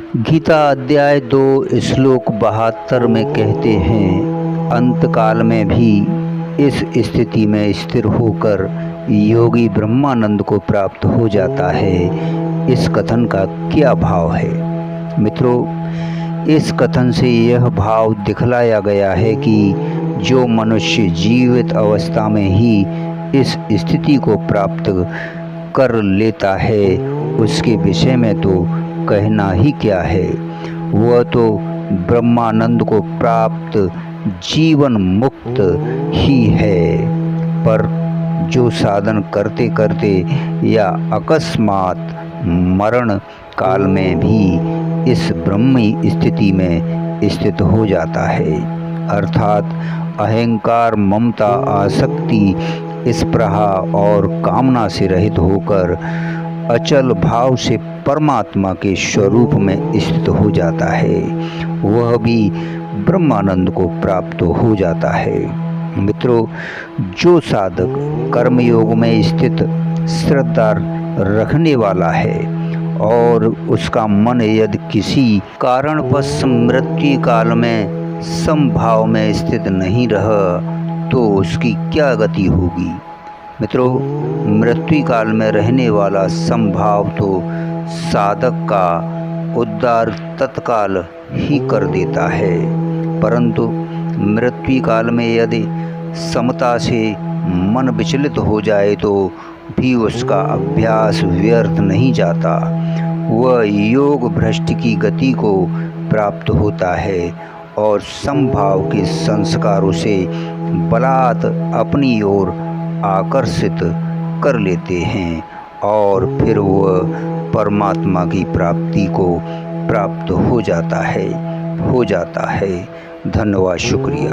गीता अध्याय 2 श्लोक 72 में कहते हैं, अंतकाल में भी इस स्थिति में स्थिर होकर योगी ब्रह्मानंद को प्राप्त हो जाता है। इस कथन का क्या भाव है? मित्रों, इस कथन से यह भाव दिखलाया गया है कि जो मनुष्य जीवित अवस्था में ही इस स्थिति को प्राप्त कर लेता है, उसके विषय में तो कहना ही क्या है। वह तो ब्रह्मानंद को प्राप्त जीवन मुक्त ही है। पर जो साधन करते करते या अकस्मात मरण काल में भी इस ब्रह्मी स्थिति में स्थित हो जाता है, अर्थात अहंकार, ममता, आसक्ति, स्पृहा और कामना से रहित होकर अचल भाव से परमात्मा के स्वरूप में स्थित हो जाता है, वह भी ब्रह्मानंद को प्राप्त हो जाता है। मित्रों, जो साधक कर्मयोग में स्थित श्रद्धा रखने वाला है और उसका मन यदि किसी कारणवश मृत्यु काल में समभाव में स्थित नहीं रहा तो उसकी क्या गति होगी? मित्रों, मृत्यु काल में रहने वाला समभाव तो साधक का उद्धार तत्काल ही कर देता है, परंतु मृत्यु काल में यदि समता से मन विचलित हो जाए तो भी उसका अभ्यास व्यर्थ नहीं जाता। वह योग भ्रष्ट की गति को प्राप्त होता है और समभाव के संस्कारों से बलात् अपनी ओर आकर्षित कर लेते हैं और फिर वह परमात्मा की प्राप्ति को प्राप्त हो जाता है। धन्यवाद, शुक्रिया।